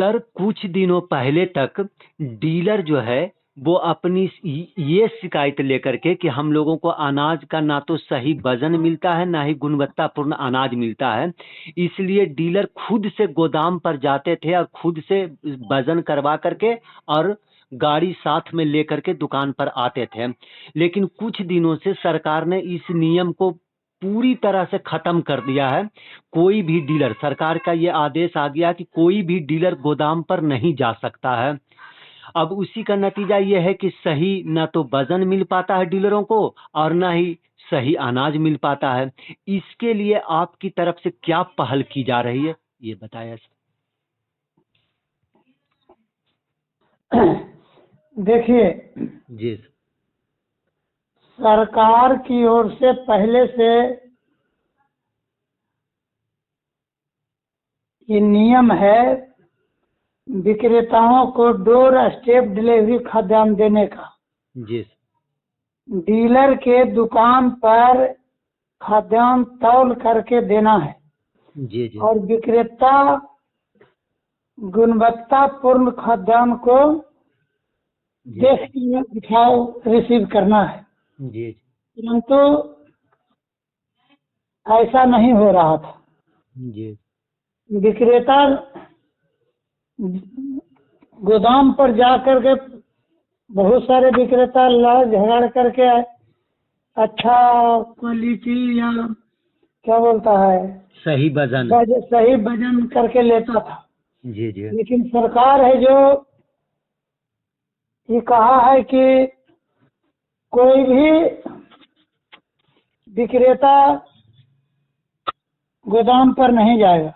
Sir कुछ दिनों पहले तक डीलर जो है वो अपनी ये शिकायत लेकर के कि हम लोगों को अनाज का ना तो सही वजन मिलता है ना ही गुणवत्तापूर्ण अनाज मिलता है, इसलिए डीलर खुद से गोदाम पर जाते थे और खुद से वजन करवा करके और गाड़ी साथ में लेकर के दुकान पर आते थे। लेकिन कुछ दिनों से सरकार ने इस नियम को पूरी तरह से खत्म कर दिया है। कोई भी डीलर, सरकार का ये आदेश आ गया कि कोई भी डीलर गोदाम पर नहीं जा सकता है। अब उसी का नतीजा ये है कि सही ना तो वजन मिल पाता है डीलरों को और ना ही सही अनाज मिल पाता है। इसके लिए आपकी तरफ से क्या पहल की जा रही है, ये बताया। देखिए जी सरकार की ओर से पहले से ये नियम है विक्रेताओं को डोर स्टेप डिलीवरी खाद्यान्न देने का। जी डीलर के दुकान पर खाद्यान्न तौल करके देना है जी जी और विक्रेता गुणवत्तापूर्ण खाद्यान्न को देख के दिखाओ रिसीव करना है। जी परंतु ऐसा नहीं हो रहा था। जी विक्रेता गोदाम पर जा करके बहुत सारे विक्रेता लड़ झगड़ करके अच्छा क्वालिटी या क्या बोलता है सही वजन। सही वजन करके लेता था। जी जी लेकिन सरकार है जो ये कहा है कि कोई भी विक्रेता गोदाम पर नहीं जाएगा।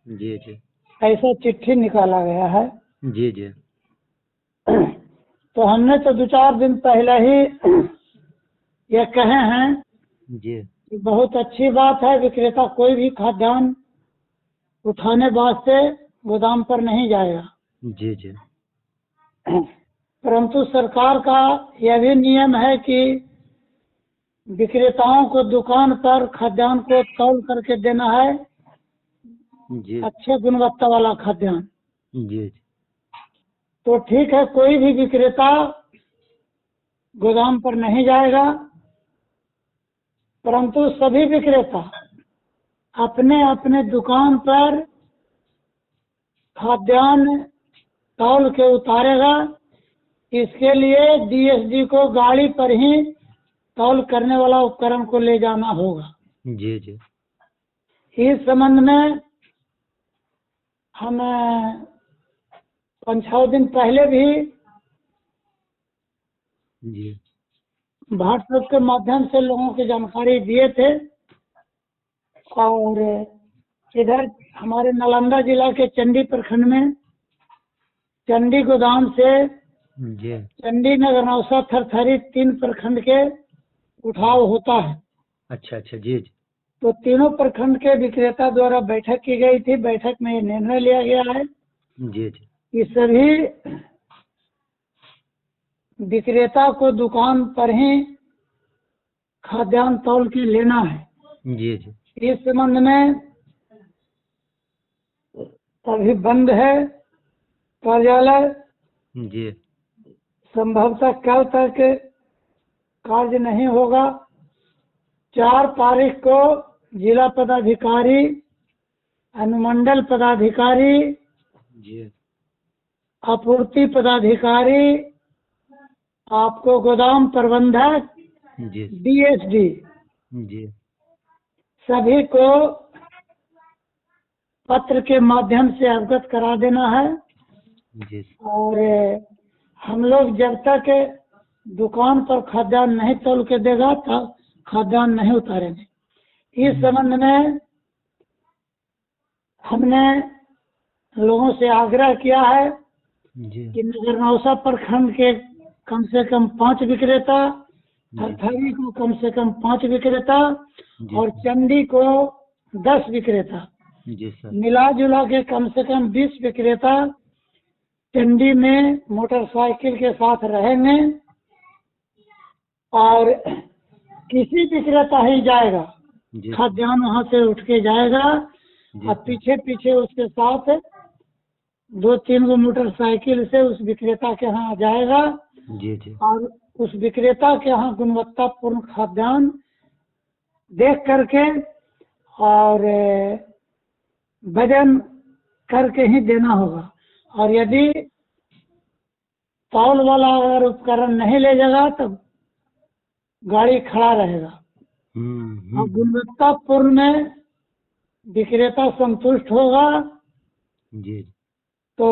जी जी ऐसा चिट्ठी निकाला गया है। जी जी तो हमने तो 2-4 दिन पहले ही ये कहे हैं जी कि बहुत अच्छी बात है, विक्रेता कोई भी खाद्यान्न उठाने वास्ते गोदाम पर नहीं जाएगा। जी जी परंतु सरकार का यह भी नियम है कि विक्रेताओं को दुकान पर खाद्यान्न को तौल करके देना है, जी अच्छे गुणवत्ता वाला खाद्यान्न। जी तो ठीक है, कोई भी विक्रेता गोदाम पर नहीं जाएगा, परंतु सभी विक्रेता अपने अपने दुकान पर खाद्यान्न तौल के उतारेगा। इसके लिए डीएसडी को गाड़ी पर ही तौल करने वाला उपकरण को ले जाना होगा। जी जी इस संबंध में हम 5-6 दिन पहले भी जी व्हाट्सएप के माध्यम से लोगों की जानकारी दिए थे। और इधर हमारे नालंदा जिला के चंडी प्रखंड में चंडी गोदाम से जी चंडी नगर नौसा थरथरी 3 प्रखंड के उठाव होता है। अच्छा अच्छा जी जी तो तीनों प्रखंड के विक्रेता द्वारा बैठक की गई थी। बैठक में ये निर्णय लिया गया है जी जी कि सभी विक्रेता को दुकान पर ही खाद्यान्न तौल के लेना है। जी जी इस संबंध में अभी बंद है कार्यालय। जी संभवतः कल तक कार्य नहीं होगा। 4 तारीख को जिला पदाधिकारी, अनुमंडल पदाधिकारी, जी आपूर्ति पदाधिकारी, आपको गोदाम प्रबंधक, जी डीएसडी जी सभी को पत्र के माध्यम से अवगत करा देना है। जी और हम लोग जब तक दुकान पर खाद्यान्न नहीं तौल के देगा तब खाद्यान्न नहीं उतारेंगे। इस संबंध में हमने लोगों से आग्रह किया है जी कि नगर नौसा प्रखंड के कम से कम 5 विक्रेता, थरथरी को कम से कम 5 विक्रेता और चंडी को 10 विक्रेता, जी सर मिला जुला के कम से कम 20 विक्रेता चंडी में मोटरसाइकिल के साथ रहेंगे। और किसी विक्रेता ही जाएगा, खाद्यान्न वहाँ से उठ के जाएगा और पीछे पीछे उसके साथ 2-3 गो मोटरसाइकिल से उस विक्रेता के यहाँ जाएगा जी जी और उस विक्रेता के यहाँ गुणवत्तापूर्ण खाद्यान्न देख करके और वजन करके ही देना होगा। और यदि तौल वाला अगर उपकरण नहीं ले जाएगा तो गाड़ी खड़ा रहेगा। और गुणवत्तापूर्ण में विक्रेता संतुष्ट होगा जी तो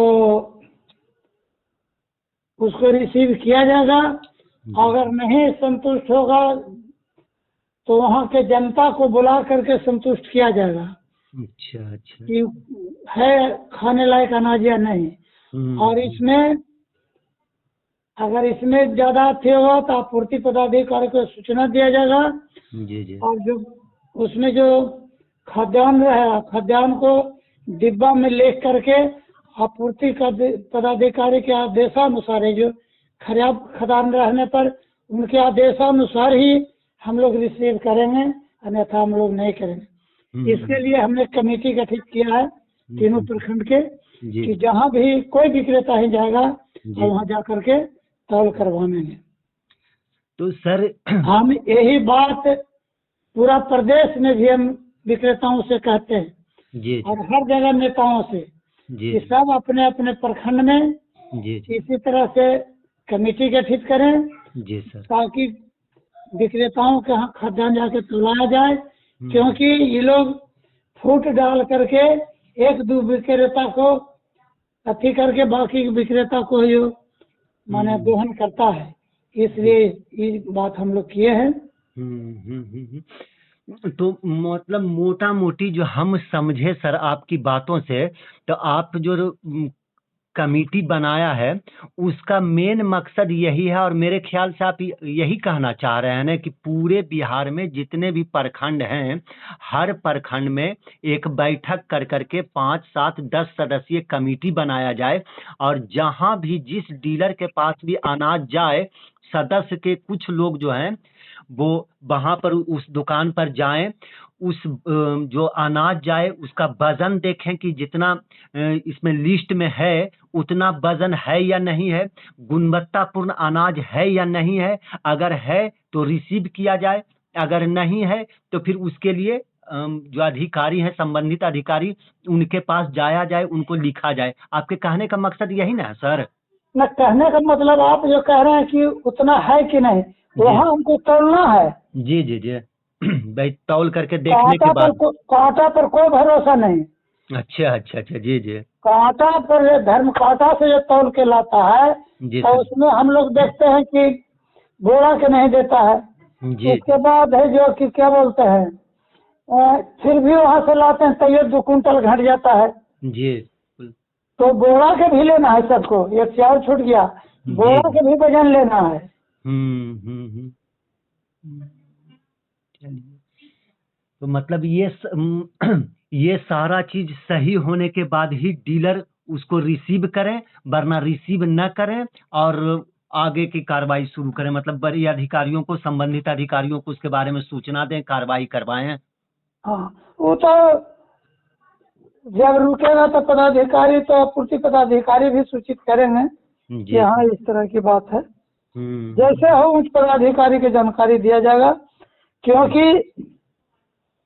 उसको रिसीव किया जाएगा। अगर नहीं संतुष्ट होगा तो वहाँ के जनता को बुला करके संतुष्ट किया जाएगा अच्छा अच्छा कि है खाने लायक अनाज या नहीं। और इसमें अगर इसमें ज्यादा अथी होगा तो आपूर्ति पदाधिकारी को सूचना दिया जाएगा। जी जी और जो उसमें जो खाद्यान्न रहेगा खाद्यान्न को डिब्बा में लिख करके आपूर्ति का पदाधिकारी के आदेशानुसार है, जो खराब खाद्यान्न रहने पर उनके आदेशानुसार ही हम लोग रिसीव करेंगे, अन्यथा हम लोग नहीं करेंगे। इसके लिए हमने कमेटी गठित किया है तीनों प्रखंड के कि जहाँ भी कोई विक्रेता ही जाएगा और वहाँ जा करके तौल करवाएंगे। तो सर हम यही बात पूरा प्रदेश में भी हम विक्रेताओं से कहते हैं जी और हर जगह नेताओं से जी कि सब अपने अपने प्रखंड में जी इसी तरह से कमेटी गठित करें जी सर ताकि विक्रेताओं के यहाँ खाद्यान्न जाके तौलाया जाए। क्योंकि ये लोग फूट डाल करके 1-2 विक्रेता को अथी करके बाकी विक्रेता को ये माने दोहन करता है, इसलिए ये बात हम लोग किए हैं। तो मतलब मोटा मोटी जो हम समझे सर आपकी बातों से, तो आप जो कमेटी बनाया है उसका मेन मकसद यही है, और मेरे ख्याल से आप यही कहना चाह रहे हैं ना कि पूरे बिहार में जितने भी प्रखंड हैं हर प्रखंड में एक बैठक कर करके 5, 7, 10 सदस्यीय कमेटी बनाया जाए, और जहां भी जिस डीलर के पास भी अनाज जाए सदस्य के कुछ लोग जो हैं वो वहां पर उस दुकान पर जाएं, उस जो अनाज जाए उसका वजन देखें कि जितना इसमें लिस्ट में है उतना वजन है या नहीं है, गुणवत्तापूर्ण अनाज है या नहीं है, अगर है तो रिसीव किया जाए, अगर नहीं है तो फिर उसके लिए जो अधिकारी हैं संबंधित अधिकारी उनके पास जाया जाए, उनको लिखा जाए। आपके कहने का मकसद यही ना है सर? न कहने का मतलब आप जो कह रहे हैं कि उतना है कि नहीं, वहाँ हमको तौलना है। जी जी जी भाई तौल करके देखने के बाद कांटा पर कोई भरोसा नहीं। अच्छा अच्छा अच्छा जी जी कांटा पर धर्म कांटा से जो तौल के लाता है जी तो उसमें हम लोग देखते हैं कि बोरा के नहीं देता है। जी उसके बाद है जो कि क्या बोलते हैं फिर भी वहाँ से लाते हैं तैयो 2 कुंटल घट जाता है। जी तो बोरा के भी लेना है सबको, एक चार छूट गया, बोरा के भी वजन लेना है। चलिए, तो मतलब ये सारा चीज सही होने के बाद ही डीलर उसको रिसीव करें, वरना रिसीव न करें और आगे की कार्रवाई शुरू करें, मतलब बड़े अधिकारियों को संबंधित अधिकारियों को उसके बारे में सूचना दें, कार्रवाई करवाएं। हाँ, वो तो जब रुकेगा तो पदाधिकारी तो आपूर्ति पदाधिकारी भी सूचित करेंगे कि हाँ इस तरह की बात है। जैसे हो उच्च पदाधिकारी की जानकारी दिया जाएगा, क्योंकि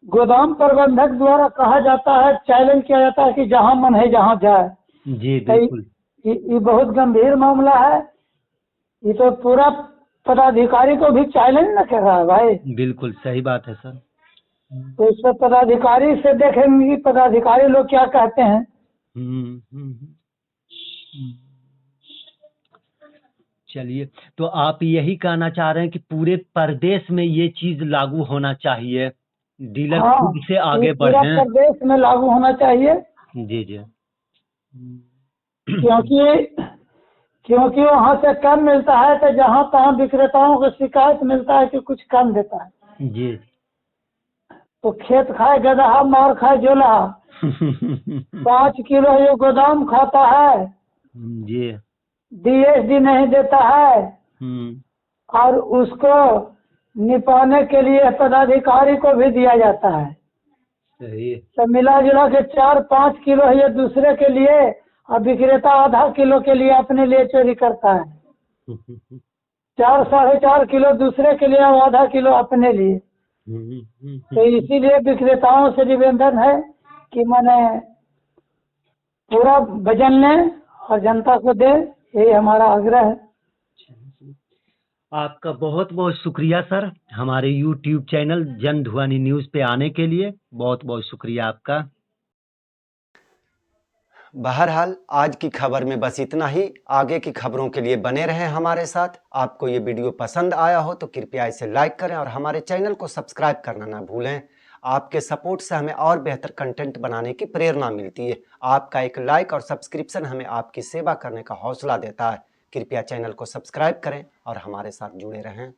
गोदाम प्रबंधक द्वारा कहा जाता है, चैलेंज किया जाता है कि जहाँ मन है जहाँ जाए। जी बिल्कुल, ये बहुत गंभीर मामला है। ये तो पूरा पदाधिकारी को भी चैलेंज न कर रहा है भाई। बिल्कुल सही बात है सर। तो इसमें पदाधिकारी से देखेंगे कि पदाधिकारी लोग क्या कहते हैं। चलिए, तो आप यही कहना चाह रहे हैं कि पूरे प्रदेश में ये चीज लागू होना चाहिए, डीलर खुद से आगे बढ़े, पूरा प्रदेश में लागू होना चाहिए। जी जी क्योंकि वहाँ से कम मिलता है तो जहाँ तहाँ विक्रेताओं को शिकायत मिलता है कि कुछ कम देता है। जी तो खेत खाए गदहा मार खाए जोला 5 किलो ये गोदाम खाता है जी, DSD नहीं देता है और उसको निपाने के लिए पदाधिकारी को भी दिया जाता है। सही। तो मिला जुला के 4-5 किलो ये दूसरे के लिए अब विक्रेता आधा किलो के लिए अपने लिए चोरी करता है, 4-4.5 किलो दूसरे के लिए और आधा किलो अपने लिए। तो इसीलिए विक्रेताओं से निवेदन है कि माने पूरा वजन लें और जनता को दे, यही हमारा आग्रह है। आपका बहुत बहुत शुक्रिया सर, हमारे YouTube चैनल जन ध्वनि न्यूज़ पे आने के लिए बहुत बहुत शुक्रिया आपका। बहरहाल आज की खबर में बस इतना ही। आगे की खबरों के लिए बने रहें हमारे साथ। आपको ये वीडियो पसंद आया हो तो कृपया इसे लाइक करें और हमारे चैनल को सब्सक्राइब करना ना भूलें। आपके सपोर्ट से हमें और बेहतर कंटेंट बनाने की प्रेरणा मिलती है। आपका एक लाइक और सब्सक्रिप्शन हमें आपकी सेवा करने का हौसला देता है। कृपया चैनल को सब्सक्राइब करें और हमारे साथ जुड़े रहें।